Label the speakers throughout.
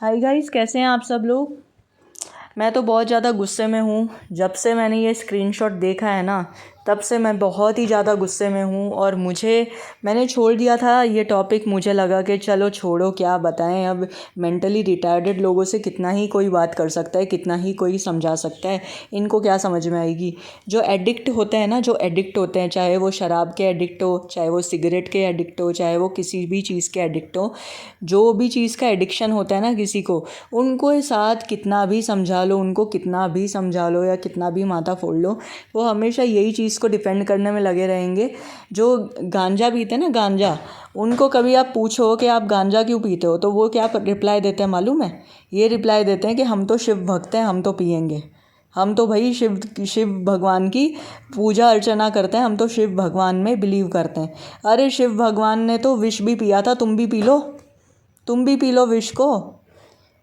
Speaker 1: Hi guys, कैसे हैं आप सब लोग। मैं तो बहुत ज़्यादा गुस्से में हूँ। जब से मैंने ये स्क्रीनशॉट देखा है ना, तब से मैं बहुत ही ज़्यादा गुस्से में हूँ। और मैंने छोड़ दिया था ये टॉपिक। मुझे लगा कि चलो छोड़ो, क्या बताएं। अब मेंटली रिटार्डेड लोगों से कितना ही कोई बात कर सकता है, कितना ही कोई समझा सकता है। इनको क्या समझ में आएगी। जो एडिक्ट होते हैं ना, जो एडिक्ट होते हैं, चाहे वो शराब के एडिक्ट हो, चाहे वो सिगरेट के एडिक्ट हो, चाहे वो किसी भी चीज़ के एडिक्ट हो, जो भी चीज़ का एडिक्शन होता है ना किसी को, उनको साथ कितना भी समझा लो, उनको कितना भी समझा लो या कितना भी माथा फोड़ लो, वो हमेशा यही चीज़ को डिफेंड करने में लगे रहेंगे। जो गांजा पीते हैं ना, गांजा, उनको कभी आप पूछो कि आप गांजा क्यों पीते हो, तो वो क्या रिप्लाई देते हैं मालूम है। ये रिप्लाई देते हैं कि हम तो शिव भक्त हैं, हम तो पियेंगे। हम तो भाई शिव भगवान की पूजा अर्चना करते हैं, हम तो शिव भगवान में बिलीव करते हैं। अरे शिव भगवान ने तो विष भी पिया था, तुम भी पी लो, तुम भी पी लो विष को।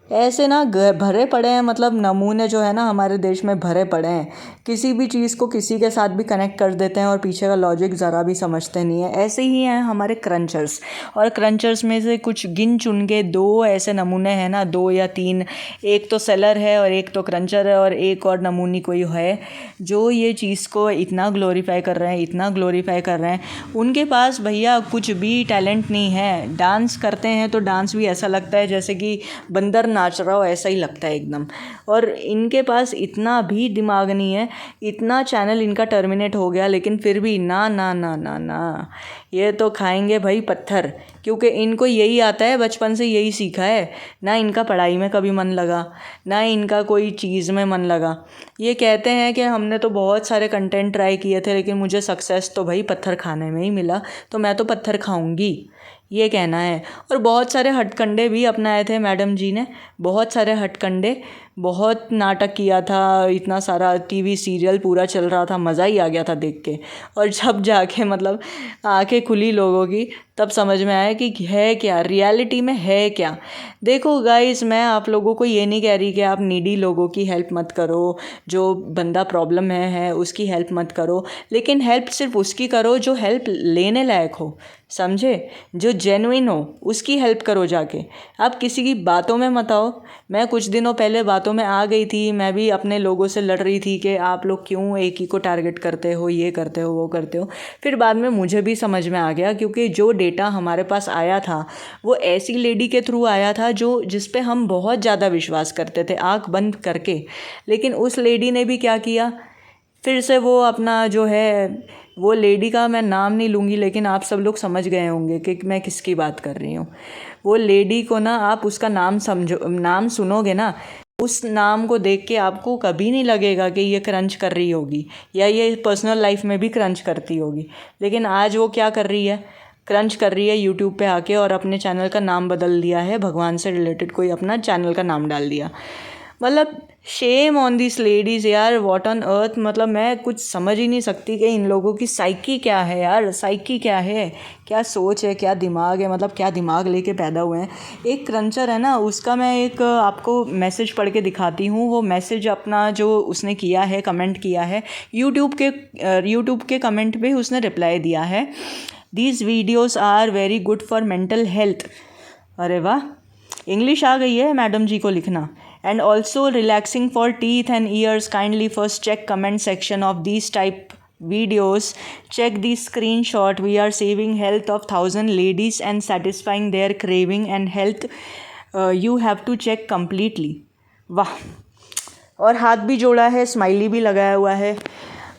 Speaker 1: ऐसे ना भरे पड़े हैं, मतलब नमूने जो है ना हमारे देश में भरे पड़े हैं। किसी भी चीज़ को किसी के साथ भी कनेक्ट कर देते हैं और पीछे का लॉजिक ज़रा भी समझते नहीं है। ऐसे ही हैं हमारे क्रंचर्स। और क्रंचर्स में से कुछ गिन चुन के दो ऐसे नमूने हैं ना, 2 या 3। एक तो सेलर है और एक तो क्रंचर है और एक और नमूनी कोई है जो ये चीज़ को इतना ग्लोरीफाई कर रहे हैं, इतना ग्लोरीफाई कर रहे हैं। उनके पास भैया कुछ भी टैलेंट नहीं है। डांस करते हैं तो डांस भी ऐसा लगता है जैसे कि बंदर नाच रहा हो, ऐसा ही लगता है एकदम। और इनके पास इतना भी दिमाग नहीं है। इतना चैनल इनका टर्मिनेट हो गया, लेकिन फिर भी ना ना ना ना ना, ये तो खाएंगे भाई पत्थर। क्योंकि इनको यही आता है, बचपन से यही सीखा है। ना इनका पढ़ाई में कभी मन लगा, ना इनका कोई चीज़ में मन लगा। ये कहते हैं कि हमने तो बहुत सारे कंटेंट ट्राई किए थे, लेकिन मुझे सक्सेस तो भाई पत्थर खाने में ही मिला, तो मैं तो पत्थर खाऊंगी, ये कहना है। और बहुत सारे हथकंडे भी अपनाए थे मैडम जी ने, बहुत सारे हथकंडे। बहुत नाटक किया था, इतना सारा टीवी सीरियल पूरा चल रहा था, मज़ा ही आ गया था देख के। और जब जाके मतलब आंखें खुली लोगों की, तब समझ में आया कि है क्या, रियलिटी में है क्या। देखो गाइस, मैं आप लोगों को ये नहीं कह रही कि आप नीडी लोगों की हेल्प मत करो, जो बंदा प्रॉब्लम है उसकी हेल्प मत करो। लेकिन हेल्प सिर्फ उसकी करो जो हेल्प लेने लायक हो, समझे, जो जेन्युइन हो, उसकी हेल्प करो जाके। आप किसी की बातों में मत आओ। मैं कुछ दिनों पहले बातों में आ गई थी, मैं भी अपने लोगों से लड़ रही थी कि आप लोग क्यों एक ही को टारगेट करते हो, ये करते हो, वो करते हो। फिर बाद में मुझे भी समझ में आ गया, क्योंकि जो डेटा हमारे पास आया था वो ऐसी लेडी के थ्रू आया था जो जिस पे हम बहुत ज़्यादा विश्वास करते थे आँख बंद करके। लेकिन उस लेडी ने भी क्या किया, फिर से वो अपना जो है, वो लेडी का मैं नाम नहीं लूँगी, लेकिन आप सब लोग समझ गए होंगे कि मैं किसकी बात कर रही हूँ। वो लेडी को ना, आप उसका नाम समझो, नाम सुनोगे ना, उस नाम को देख के आपको कभी नहीं लगेगा कि ये क्रंच कर रही होगी या ये पर्सनल लाइफ में भी क्रंच करती होगी। लेकिन आज वो क्या कर रही है, क्रंच कर रही है यूट्यूब पे आके, और अपने चैनल का नाम बदल दिया है, भगवान से रिलेटेड कोई अपना चैनल का नाम डाल दिया। मतलब शेम ऑन दिस लेडीज़ यार, व्हाट ऑन अर्थ। मतलब मैं कुछ समझ ही नहीं सकती कि इन लोगों की साइकी क्या है यार, साइकी क्या है, क्या सोच है, क्या दिमाग है, मतलब क्या दिमाग लेके पैदा हुए हैं। एक क्रंचर है ना, उसका मैं एक आपको मैसेज पढ़ के दिखाती हूँ। वो मैसेज अपना जो उसने किया है, कमेंट किया है यूट्यूब के कमेंट पे उसने रिप्लाई दिया है, these videos are very good for mental health. अरे वाह, इंग्लिश आ गई है मैडम जी को लिखना। And also relaxing for teeth and ears, kindly first check comment section of these type videos, check the screenshot, we are saving health of 1,000 ladies and satisfying their craving and health, you have to check completely। वाह, और हाथ भी जोड़ा है, smiley भी लगाया हुआ है।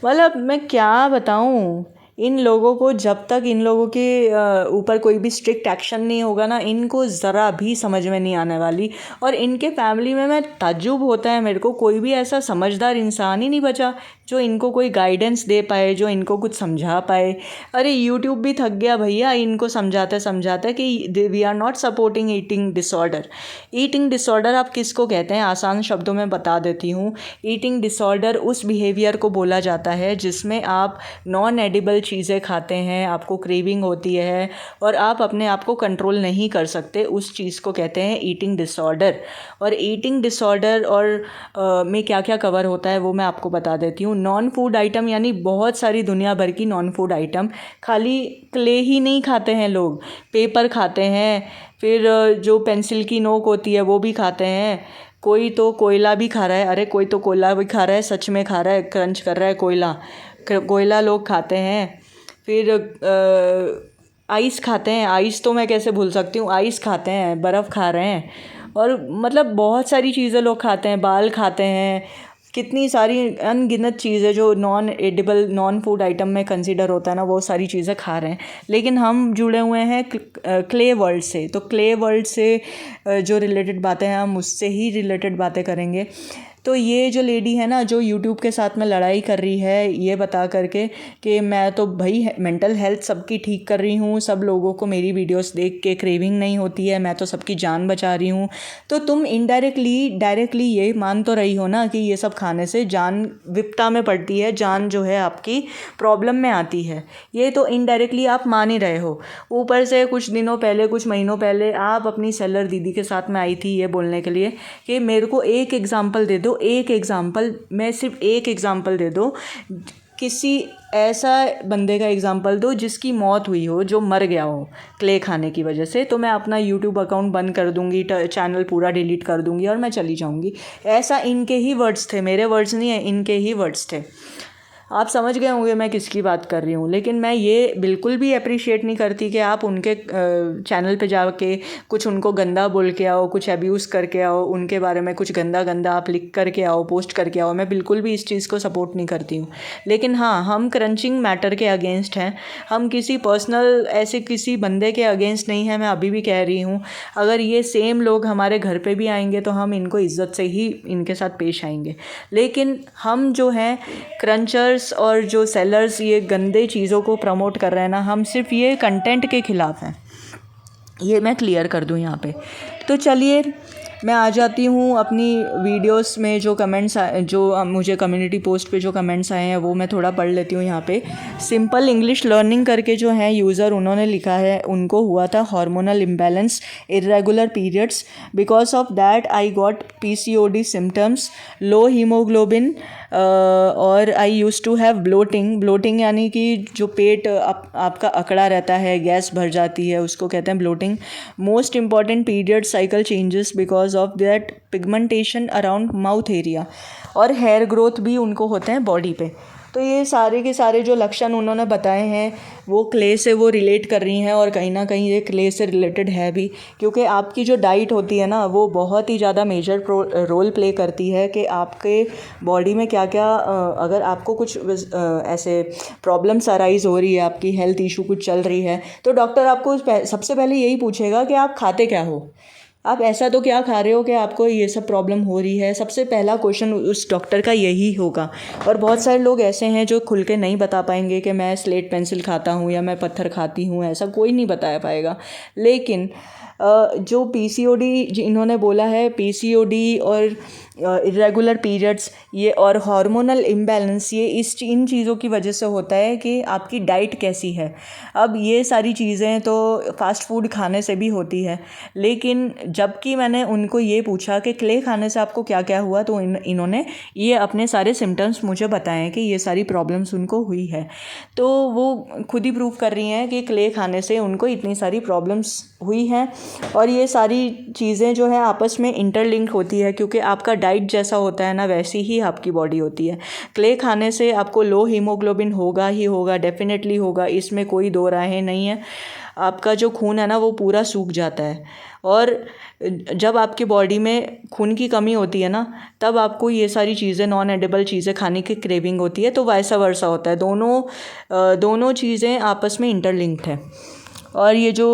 Speaker 1: मतलब मैं क्या बताऊँ इन लोगों को, जब तक इन लोगों के ऊपर कोई भी स्ट्रिक्ट एक्शन नहीं होगा ना, इनको ज़रा भी समझ में नहीं आने वाली। और इनके फैमिली में मैं ताज्जुब होता है मेरे को, कोई भी ऐसा समझदार इंसान ही नहीं बचा जो इनको कोई गाइडेंस दे पाए, जो इनको कुछ समझा पाए। अरे यूट्यूब भी थक गया भैया इनको समझाते समझाते कि we are not supporting eating disorder. Eating disorder आप किसको कहते हैं, आसान शब्दों में बता देती हूँ। ईटिंग डिसऑर्डर उस बिहेवियर को बोला जाता है जिसमें आप नॉन एडिबल चीज़ें खाते हैं, आपको क्रेविंग होती है और आप अपने आप को कंट्रोल नहीं कर सकते, उस चीज़ को कहते हैं ईटिंग डिसऑर्डर। और ईटिंग डिसऑर्डर और में क्या क्या कवर होता है वो मैं आपको बता देती हूँ। नॉन फूड आइटम यानी बहुत सारी दुनिया भर की नॉन फूड आइटम, खाली क्ले ही नहीं खाते हैं लोग, पेपर खाते हैं, फिर जो पेंसिल की नोक होती है वो भी खाते हैं, कोई तो कोयला भी खा रहा है, अरे कोई तो कोयला भी खा रहा है, सच में खा रहा है, क्रंच कर रहा है कोयला लोग खाते हैं। फिर आइस खाते हैं, आइस तो मैं कैसे भूल सकती हूँ, आइस खाते हैं, बर्फ़ खा रहे हैं, और मतलब बहुत सारी चीज़ें लोग खाते हैं, बाल खाते हैं, कितनी सारी अनगिनत चीज़ें जो non edible non food item में कंसीडर होता है ना, वो सारी चीज़ें खा रहे हैं। लेकिन हम जुड़े हुए हैं क्ले वर्ल्ड से, तो क्ले वर्ल्ड से जो रिलेटेड बातें हैं हम उससे ही रिलेटेड बातें करेंगे। तो ये जो लेडी है ना, जो यूट्यूब के साथ में लड़ाई कर रही है ये बता करके कि मैं तो भाई मेंटल हेल्थ सबकी ठीक कर रही हूँ, सब लोगों को मेरी वीडियोस देख के क्रेविंग नहीं होती है, मैं तो सबकी जान बचा रही हूँ, तो तुम डायरेक्टली ये मान तो रही हो ना कि ये सब खाने से जान विपदा में पड़ती है, जान जो है आपकी प्रॉब्लम में आती है, ये तो इनडायरेक्टली आप मान ही रहे हो। ऊपर से कुछ दिनों पहले, कुछ महीनों पहले आप अपनी सेलर दीदी के साथ में आई थी ये बोलने के लिए कि मेरे को एक एग्ज़ाम्पल दे दो, एक एग्ज़ाम्पल, मैं सिर्फ एक एग्ज़ाम्पल दे दो, किसी ऐसा बंदे का एग्ज़ाम्पल दो जिसकी मौत हुई हो, जो मर गया हो क्ले खाने की वजह से, तो मैं अपना यूट्यूब अकाउंट बंद कर दूंगी, चैनल पूरा डिलीट कर दूंगी और मैं चली जाऊंगी। ऐसा इनके ही वर्ड्स थे, मेरे वर्ड्स नहीं है, इनके ही वर्ड्स थे। आप समझ गए होंगे मैं किसकी बात कर रही हूँ। लेकिन मैं ये बिल्कुल भी अप्रिशिएट नहीं करती कि आप उनके चैनल पे जाके कुछ उनको गंदा बोल के आओ, कुछ अब्यूज़ करके आओ, उनके बारे में कुछ गंदा आप लिख करके आओ, पोस्ट करके आओ। मैं बिल्कुल भी इस चीज़ को सपोर्ट नहीं करती हूँ। लेकिन हाँ, हम क्रंचिंग मैटर के अगेंस्ट हैं, हम किसी पर्सनल ऐसे किसी बंदे के अगेंस्ट नहीं हैं। मैं अभी भी कह रही हूँ, अगर ये सेम लोग हमारे घर पे भी आएंगे तो हम इनको इज़्ज़त से ही इनके साथ पेश आएंगे। लेकिन हम जो हैं क्रंचर्स और जो सेलर्स ये गंदे चीज़ों को प्रमोट कर रहे हैं ना, हम सिर्फ ये कंटेंट के ख़िलाफ़ हैं, ये मैं क्लियर कर दूं यहाँ पे। तो चलिए मैं आ जाती हूँ अपनी वीडियोस में। जो कमेंट्स जो मुझे कम्युनिटी पोस्ट पे जो कमेंट्स आए हैं वो मैं थोड़ा पढ़ लेती हूँ यहाँ पे। सिंपल इंग्लिश लर्निंग करके जो है यूज़र, उन्होंने लिखा है उनको हुआ था hormonal imbalance, irregular periods, because of that I got PCOD symptoms, low haemoglobin, और आई यूज़ टू हैव ब्लोटिंग यानी कि जो पेट आपका अकड़ा रहता है, गैस भर जाती है, उसको कहते हैं bloating. Most important period cycle changes because of that pigmentation around mouth area, और हेयर ग्रोथ भी उनको होते हैं बॉडी पे। तो ये सारे के सारे जो लक्षण उन्होंने बताए हैं वो क्ले से वो रिलेट कर रही हैं, और कहीं ना कहीं ये क्ले से रिलेटेड है भी, क्योंकि आपकी जो डाइट होती है ना वो बहुत ही ज़्यादा मेजर रोल प्ले करती है कि आपके बॉडी में क्या क्या, अगर आपको कुछ ऐसे प्रॉब्लम्स अराइज हो रही है, आपकी हेल्थ इशू कुछ चल रही है, तो डॉक्टर आपको सबसे पहले यही पूछेगा कि आप खाते क्या हो, आप ऐसा तो क्या खा रहे हो कि आपको ये सब प्रॉब्लम हो रही है। सबसे पहला क्वेश्चन उस डॉक्टर का यही होगा। और बहुत सारे लोग ऐसे हैं जो खुल के नहीं बता पाएंगे कि मैं स्लेट पेंसिल खाता हूँ या मैं पत्थर खाती हूँ, ऐसा कोई नहीं बता पाएगा। लेकिन जो PCOD इन्होंने बोला है, PCOD और इरेगुलर पीरियड्स ये और हार्मोनल इम्बैलेंस, ये इन चीज़ों की वजह से होता है कि आपकी डाइट कैसी है। अब ये सारी चीज़ें तो फास्ट फूड खाने से भी होती है, लेकिन जबकि मैंने उनको ये पूछा कि क्ले खाने से आपको क्या क्या हुआ, तो इन्होंने ये अपने सारे सिम्टम्स मुझे बताएं कि ये सारी प्रॉब्लम्स उनको हुई है। तो वो खुद ही प्रूव कर रही हैं कि क्ले खाने से उनको इतनी सारी प्रॉब्लम्स हुई हैं, और ये सारी चीज़ें जो है आपस में इंटरलिंक्ड होती है, क्योंकि आपका डाइट जैसा होता है ना वैसी ही आपकी बॉडी होती है। क्ले खाने से आपको लो हीमोग्लोबिन होगा ही होगा, डेफिनेटली होगा, इसमें कोई दो राहें नहीं है। आपका जो खून है ना वो पूरा सूख जाता है, और जब आपकी बॉडी में खून की कमी होती है ना तब आपको ये सारी चीज़ें, नॉन एडिबल चीज़ें खाने की क्रेविंग होती है। तो वैसा वर्सा होता है, दोनों चीज़ें आपस में इंटरलिंक्ड है। और ये जो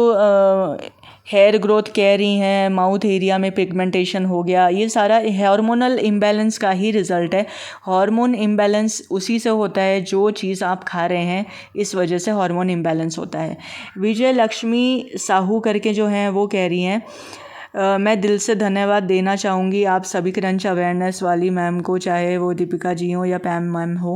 Speaker 1: हेयर ग्रोथ कह रही हैं, माउथ एरिया में पिगमेंटेशन हो गया, ये सारा हार्मोनल इम्बैलेंस का ही रिज़ल्ट है। हार्मोन इम्बैलेंस उसी से होता है, जो चीज़ आप खा रहे हैं इस वजह से हार्मोन इम्बैलेंस होता है। विजय लक्ष्मी साहू करके जो हैं वो कह रही हैं, मैं दिल से धन्यवाद देना चाहूँगी आप सभी क्रंच अवेयरनेस वाली मैम को, चाहे वो दीपिका जी हो या पैम मैम हो।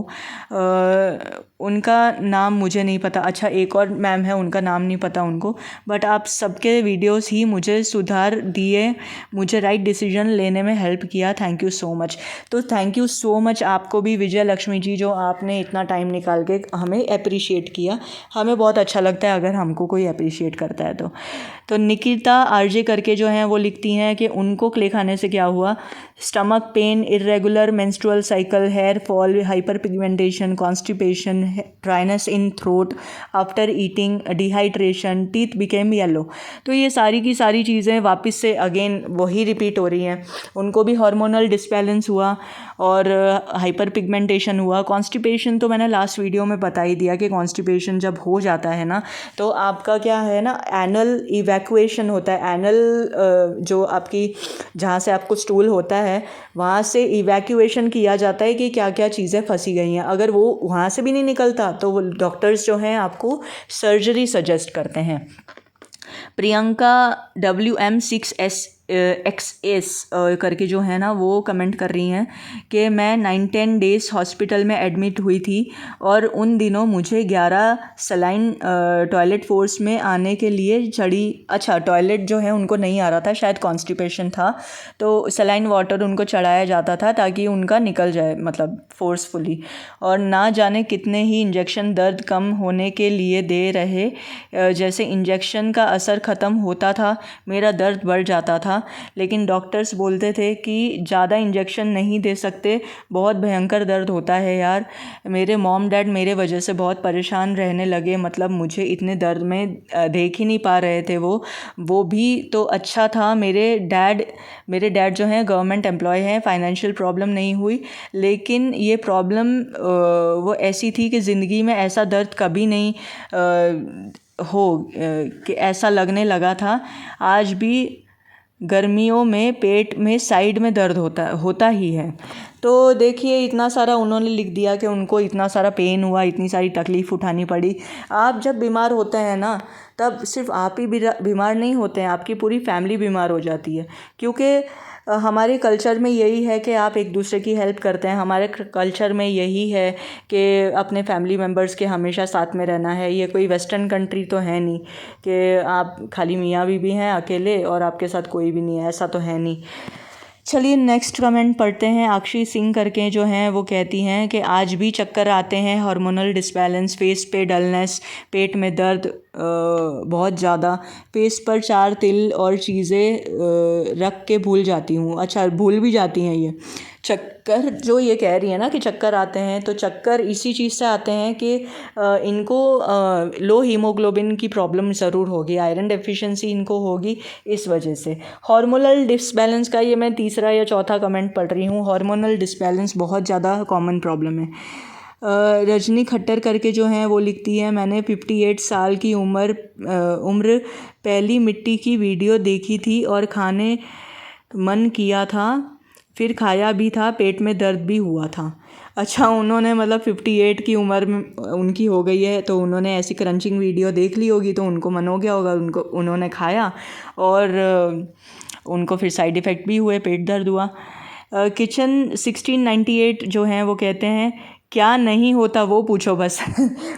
Speaker 1: उनका नाम मुझे नहीं पता, अच्छा एक और मैम है उनका नाम नहीं पता उनको, बट आप सबके वीडियोस ही मुझे सुधार दिए, मुझे राइट डिसीजन लेने में हेल्प किया। Thank you so much. तो थैंक यू सो मच आपको भी विजय लक्ष्मी जी, जो आपने इतना टाइम निकाल के हमें अप्रिशिएट किया। हमें बहुत अच्छा लगता है अगर हमको कोई अप्रिशिएट करता है तो निकिता आरजे करके जो हैं वो लिखती हैं कि उनको क्ले खाने से क्या हुआ, stomach pain, irregular menstrual cycle, hair fall, hyper pigmentation, constipation, dryness in throat after eating, dehydration, teeth became yellow. तो ये सारी की सारी चीज़ें वापस से अगेन वही रिपीट हो रही हैं। उनको भी हार्मोनल डिसबैलेंस हुआ और हाइपर पिगमेंटेशन हुआ। कॉन्स्टिपेशन तो मैंने लास्ट वीडियो में बता ही दिया कि कॉन्स्टिपेशन जब हो जाता है ना तो आपका क्या है ना, एनल इवैक्यूएशन होता है। एनल जो आपकी जहाँ से आपको स्टूल होता है वहाँ से इवैक्यूएशन किया जाता है कि क्या क्या चीज़ें फंसी गई हैं। अगर वो वहाँ से भी नहीं निकलता तो वो डॉक्टर्स जो हैं आपको सर्जरी सजेस्ट करते हैं। प्रियंका WM6XS करके जो है ना वो कमेंट कर रही हैं कि मैं 9-10 डेज़ हॉस्पिटल में एडमिट हुई थी और उन दिनों मुझे 11 सलाइन टॉयलेट फोर्स में आने के लिए चढ़ी। अच्छा, टॉयलेट जो है उनको नहीं आ रहा था, शायद कॉन्स्टिपेशन था, तो सलाइन वाटर उनको चढ़ाया जाता था ताकि उनका निकल जाए, मतलब फोर्सफुली। और ना जाने कितने ही इंजेक्शन दर्द कम होने के लिए दे रहे, जैसे इंजेक्शन का असर ख़त्म होता था मेरा दर्द बढ़ जाता था, लेकिन डॉक्टर्स बोलते थे कि ज़्यादा इंजेक्शन नहीं दे सकते, बहुत भयंकर दर्द होता है यार। मेरे मॉम डैड मेरे वजह से बहुत परेशान रहने लगे, मतलब मुझे इतने दर्द में देख ही नहीं पा रहे थे। वो भी तो अच्छा था। मेरे डैड जो हैं गवर्नमेंट एम्प्लॉय हैं, फाइनेंशियल प्रॉब्लम नहीं हुई, लेकिन ये प्रॉब्लम वो ऐसी थी कि ज़िंदगी में ऐसा दर्द कभी नहीं कि ऐसा लगने लगा था। आज भी गर्मियों में पेट में साइड में दर्द होता ही है। तो देखिए इतना सारा उन्होंने लिख दिया कि उनको इतना सारा पेन हुआ, इतनी सारी तकलीफ़ उठानी पड़ी। आप जब बीमार होते हैं ना तब सिर्फ आप ही बीमार नहीं होते हैं, आपकी पूरी फैमिली बीमार हो जाती है, क्योंकि हमारे कल्चर में यही है कि आप एक दूसरे की हेल्प करते हैं। हमारे कल्चर में यही है कि अपने फैमिली मेम्बर्स के हमेशा साथ में रहना है। ये कोई वेस्टर्न कंट्री तो है नहीं कि आप खाली मियाँ बीवी हैं अकेले और आपके साथ कोई भी नहीं है, ऐसा तो है नहीं। चलिए नेक्स्ट कमेंट पढ़ते हैं। अक्षी सिंह करके जो हैं वो कहती हैं कि आज भी चक्कर आते हैं, हार्मोनल डिसबैलेंस, फेस पे डलनेस, पेट में दर्द बहुत ज़्यादा, फेस पर 4 तिल और चीज़ें रख के भूल जाती हूँ। अच्छा, भूल भी जाती हैं ये चक्कर। जो ये कह रही है ना कि चक्कर आते हैं, तो चक्कर इसी चीज़ से आते हैं कि इनको लो हीमोग्लोबिन की प्रॉब्लम ज़रूर होगी, आयरन डेफिशिएंसी इनको होगी इस वजह से। हार्मोनल डिसबैलेंस का ये मैं तीसरा या चौथा कमेंट पढ़ रही हूँ। हार्मोनल डिसबैलेंस बहुत ज़्यादा कॉमन प्रॉब्लम है। रजनी खट्टर करके जो हैं वो लिखती है, मैंने 58 साल की उम्र पहली मिट्टी की वीडियो देखी थी और खाने मन किया था, फिर खाया भी था, पेट में दर्द भी हुआ था। अच्छा, उन्होंने मतलब 58 की उम्र में उनकी हो गई है तो उन्होंने ऐसी क्रंचिंग वीडियो देख ली होगी तो उनको मन हो गया होगा, उन्होंने खाया और उनको फिर साइड इफ़ेक्ट भी हुए, पेट दर्द हुआ। किचन 1698 जो हैं वो कहते हैं क्या नहीं होता वो पूछो बस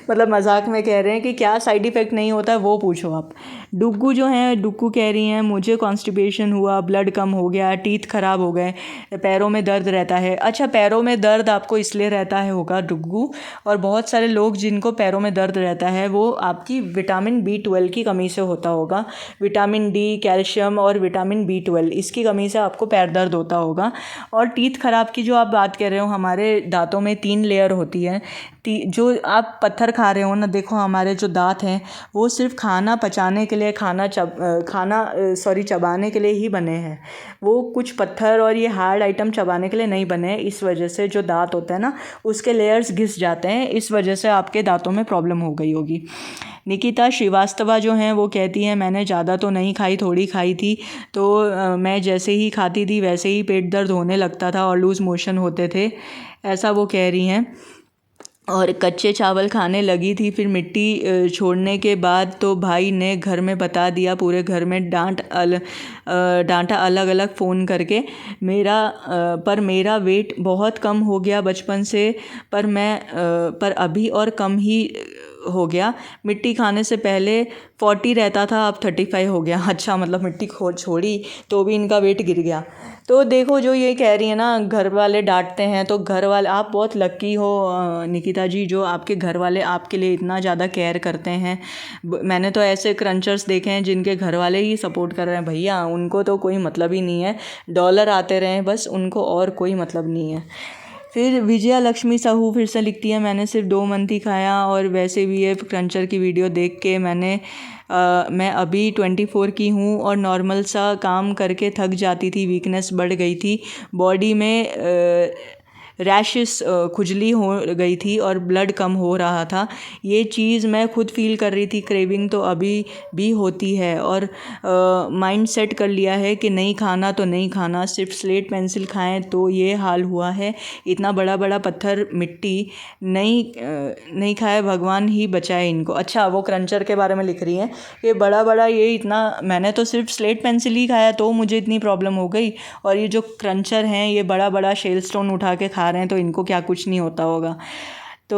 Speaker 1: मतलब मजाक में कह रहे हैं कि क्या साइड इफ़ेक्ट नहीं होता वो पूछो आप। डुग्गू जो हैं, डुग्गू कह रही हैं मुझे कॉन्स्टिपेशन हुआ, ब्लड कम हो गया, टीथ ख़राब हो गए, पैरों में दर्द रहता है। अच्छा, पैरों में दर्द आपको इसलिए रहता है होगा डुग्गू, और बहुत सारे लोग जिनको पैरों में दर्द रहता है वो आपकी विटामिन B12 की कमी से होता होगा। विटामिन D, कैल्शियम और विटामिन B12 इसकी कमी से आपको पैर दर्द होता होगा। और टीथ ख़राब की जो आप बात कर रहे हो, हमारे दांतों में 3 लेयर होती है। जो आप पत्थर खा रहे हो ना, देखो हमारे जो दांत हैं वो सिर्फ खाना पचाने के लिए, चबाने के लिए ही बने हैं। वो कुछ पत्थर और ये हार्ड आइटम चबाने के लिए नहीं बने हैं। इस वजह से जो दांत होता है ना उसके लेयर्स घिस जाते हैं, इस वजह से आपके दांतों में प्रॉब्लम हो गई होगी। निकिता श्रीवास्तवा जो हैं वो कहती हैं मैंने ज़्यादा तो नहीं खाई, थोड़ी खाई थी, तो मैं जैसे ही खाती थी वैसे ही पेट दर्द होने लगता था और लूज़ मोशन होते थे, ऐसा वो कह रही हैं। और कच्चे चावल खाने लगी थी। फिर मिट्टी छोड़ने के बाद तो भाई ने घर में बता दिया, पूरे घर में डांटा अलग अलग फ़ोन करके। मेरा वेट बहुत कम हो गया बचपन से, पर अभी और कम ही हो गया। मिट्टी खाने से पहले 40 रहता था, अब 35 हो गया। अच्छा, मतलब मिट्टी छोड़ी तो भी इनका वेट गिर गया। तो देखो, जो ये कह रही है ना, घर वाले डांटते हैं, तो घर वाले, आप बहुत लकी हो निकिता जी, जो आपके घर वाले आपके लिए इतना ज़्यादा केयर करते हैं। मैंने तो ऐसे क्रंचर्स देखे हैं जिनके घर वाले ही सपोर्ट कर रहे हैं। भैया, उनको तो कोई मतलब ही नहीं है, डॉलर आते रहें बस, उनको और कोई मतलब नहीं है। फिर विजया लक्ष्मी साहू फिर से लिखती है, मैंने सिर्फ 2 मंथ ही खाया और वैसे भी ये क्रंचर की वीडियो देख के मैं अभी 24 की हूँ और नॉर्मल सा काम करके थक जाती थी, वीकनेस बढ़ गई थी, बॉडी में रैशेस, खुजली हो गई थी और ब्लड कम हो रहा था। ये चीज़ मैं खुद फील कर रही थी। क्रेविंग तो अभी भी होती है और माइंड सेट कर लिया है कि नहीं खाना तो नहीं खाना, सिर्फ स्लेट पेंसिल खाएं तो ये हाल हुआ है। इतना बड़ा बड़ा पत्थर मिट्टी नहीं खाए, भगवान ही बचाए इनको। अच्छा, वो क्रंचर के बारे में लिख रही हैं कि बड़ा बड़ा ये इतना, मैंने तो सिर्फ स्लेट पेंसिल ही खाया तो मुझे इतनी प्रॉब्लम हो गई, और ये जो क्रंचर हैं ये बड़ा बड़ा शेल स्टोन उठा के खा रहे हैं, तो इनको क्या कुछ नहीं होता होगा। तो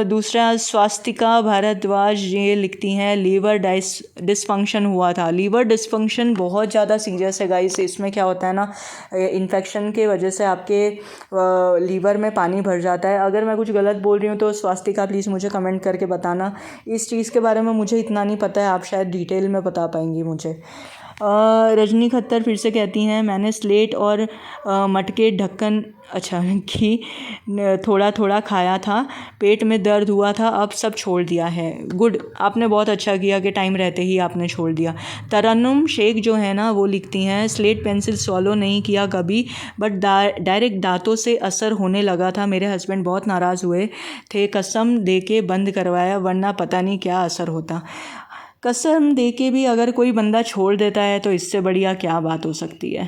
Speaker 1: दूसरा, स्वास्तिका भारद्वाज ये लिखती हैं, लीवर डिसफंक्शन हुआ था। लीवर डिसफंक्शन बहुत ज़्यादा सीरियस है गाइस। इसमें क्या होता है ना, इन्फेक्शन के वजह से आपके लीवर में पानी भर जाता है। अगर मैं कुछ गलत बोल रही हूँ तो स्वास्तिका प्लीज़ मुझे कमेंट करके बताना। इस चीज़ के बारे में मुझे इतना नहीं पता है, आप शायद डिटेल में बता पाएंगी मुझे। रजनी खत्तर फिर से कहती हैं, मैंने स्लेट और मटके ढक्कन घी थोड़ा थोड़ा खाया था, पेट में दर्द हुआ था, अब सब छोड़ दिया है। गुड, आपने बहुत अच्छा किया कि टाइम रहते ही आपने छोड़ दिया। तरन्नुम शेख जो है ना, वो लिखती हैं, स्लेट पेंसिल सॉलो नहीं किया कभी, बट डायरेक्ट दांतों से असर होने लगा था। मेरे हस्बैंड बहुत नाराज़ हुए थे, कसम दे के बंद करवाया, वरना पता नहीं क्या असर होता। कसम दे के भी अगर कोई बंदा छोड़ देता है तो इससे बढ़िया क्या बात हो सकती है।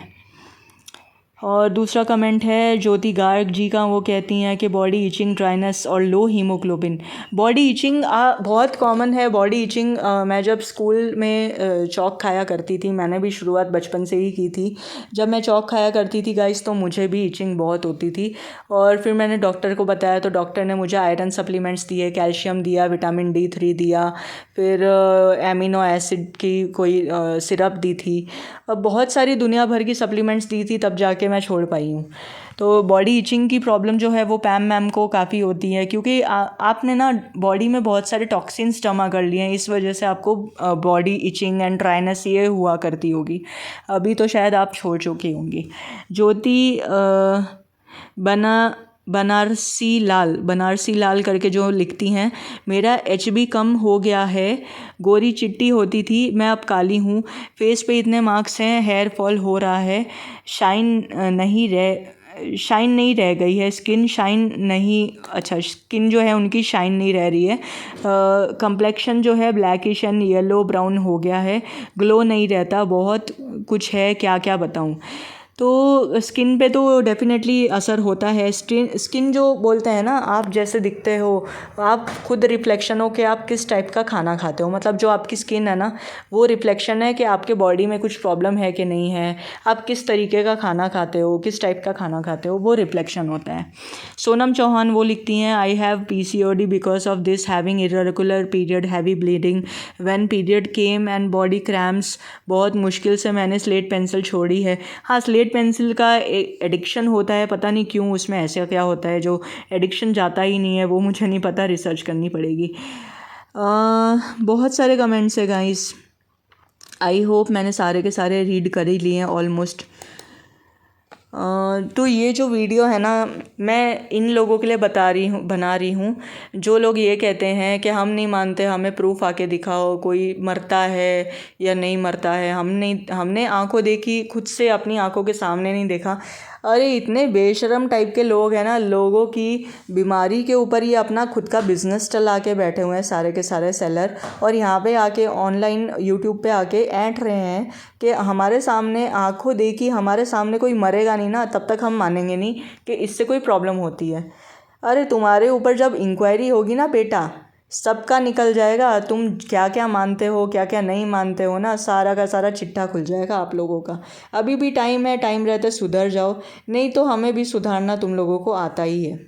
Speaker 1: और दूसरा कमेंट है ज्योति गार्ग जी का, वो कहती हैं कि बॉडी इचिंग, ड्राइनेस और लो हीमोग्लोबिन। बॉडी इचिंग बहुत कॉमन है। बॉडी इचिंग मैं जब स्कूल में चॉक खाया करती थी, मैंने भी शुरुआत बचपन से ही की थी। जब मैं चॉक खाया करती थी गाइस, तो मुझे भी इचिंग बहुत होती थी, और फिर मैंने डॉक्टर को बताया तो डॉक्टर ने मुझे आयरन सप्लीमेंट्स दिए, कैल्शियम दिया, विटामिन D3 दिया, फिर एमिनो एसिड की कोई सिरप दी थी, अब बहुत सारी दुनिया भर की सप्लीमेंट्स दी थी, तब जाके मैं छोड़ पाई हूँ। तो बॉडी इचिंग की प्रॉब्लम जो है वो पैम मैम को काफ़ी होती है, क्योंकि आपने ना बॉडी में बहुत सारे टॉक्सिन्स जमा कर लिए हैं, इस वजह से आपको बॉडी इचिंग एंड ड्राइनेस ये हुआ करती होगी। अभी तो शायद आप छोड़ चुकी होंगी। ज्योति बनारसी लाल करके जो लिखती हैं, मेरा HB कम हो गया है, गोरी चिट्टी होती थी, मैं अब काली हूँ, फेस पे इतने मार्क्स हैं, हेयर फॉल हो रहा है, शाइन नहीं रह गई है, स्किन जो है उनकी शाइन नहीं रह रही है, कंप्लेक्शन जो है ब्लैकिश एंड येलो ब्राउन हो गया है, ग्लो नहीं रहता, बहुत कुछ है, क्या क्या बताऊँ। तो स्किन पे तो डेफिनेटली असर होता है। स्किन जो बोलते हैं ना, आप जैसे दिखते हो, आप खुद रिफ्लेक्शन हो कि आप किस टाइप का खाना खाते हो। मतलब जो आपकी स्किन है ना, वो रिफ्लेक्शन है कि आपके बॉडी में कुछ प्रॉब्लम है कि नहीं है, आप किस तरीके का खाना खाते हो, किस टाइप का खाना खाते हो, वो रिफ्लेक्शन होता है। सोनम चौहान वो लिखती हैं, I have PCOD because of this, having irregular period, heavy bleeding, when period came and body cramps, बहुत मुश्किल से मैंने स्लेट पेंसिल छोड़ी है। हाँ, स्लेट पेंसिल का एडिक्शन होता है, पता नहीं क्यों उसमें ऐसा क्या होता है जो एडिक्शन जाता ही नहीं है, वो मुझे नहीं पता, रिसर्च करनी पड़ेगी। बहुत सारे कमेंट्स है गाइस, आई होप मैंने सारे के सारे रीड कर ही लिए हैं ऑलमोस्ट। तो ये जो वीडियो है ना, मैं इन लोगों के लिए बना रही हूँ जो लोग ये कहते हैं कि हम नहीं मानते, हमें प्रूफ आके दिखाओ, कोई मरता है या नहीं मरता है, हमने आंखों देखी, खुद से अपनी आंखों के सामने नहीं देखा। अरे इतने बेशरम टाइप के लोग हैं ना, लोगों की बीमारी के ऊपर ये अपना खुद का बिजनेस चला के बैठे हुए हैं सारे के सारे सेलर, और यहाँ पे आके ऑनलाइन यूट्यूब पे आके ऐंठ रहे हैं कि हमारे सामने आंखों देखी, हमारे सामने कोई मरेगा नहीं ना, तब तक हम मानेंगे नहीं कि इससे कोई प्रॉब्लम होती है। अरे तुम्हारे ऊपर जब इंक्वायरी होगी ना बेटा, सबका निकल जाएगा। तुम क्या क्या मानते हो क्या क्या नहीं मानते हो ना, सारा का सारा चिट्ठा खुल जाएगा आप लोगों का। अभी भी टाइम है, टाइम रहते सुधर जाओ, नहीं तो हमें भी सुधारना तुम लोगों को आता ही है।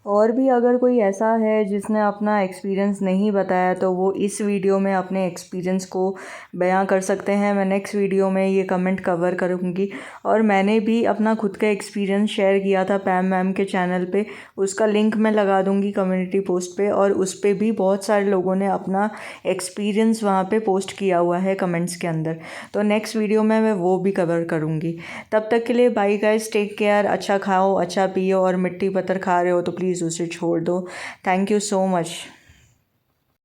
Speaker 1: और भी अगर कोई ऐसा है जिसने अपना एक्सपीरियंस नहीं बताया तो वो इस वीडियो में अपने एक्सपीरियंस को बयां कर सकते हैं। मैं नेक्स्ट वीडियो में ये कमेंट कवर करूँगी। और मैंने भी अपना खुद का एक्सपीरियंस शेयर किया था पैम मैम के चैनल पे, उसका लिंक मैं लगा दूँगी कम्युनिटी पोस्ट पे, और उस पर भी बहुत सारे लोगों ने अपना एक्सपीरियंस वहाँ पे पोस्ट किया हुआ है कमेंट्स के अंदर। तो नेक्स्ट वीडियो में मैं वो भी कवर करूँगी। तब तक के लिए बाय गाइस, टेक केयर, अच्छा खाओ अच्छा पियो, और मिट्टी पत्थर खा रहे हो तो प्लीज़ उसे छोड़ दो। Thank you so much.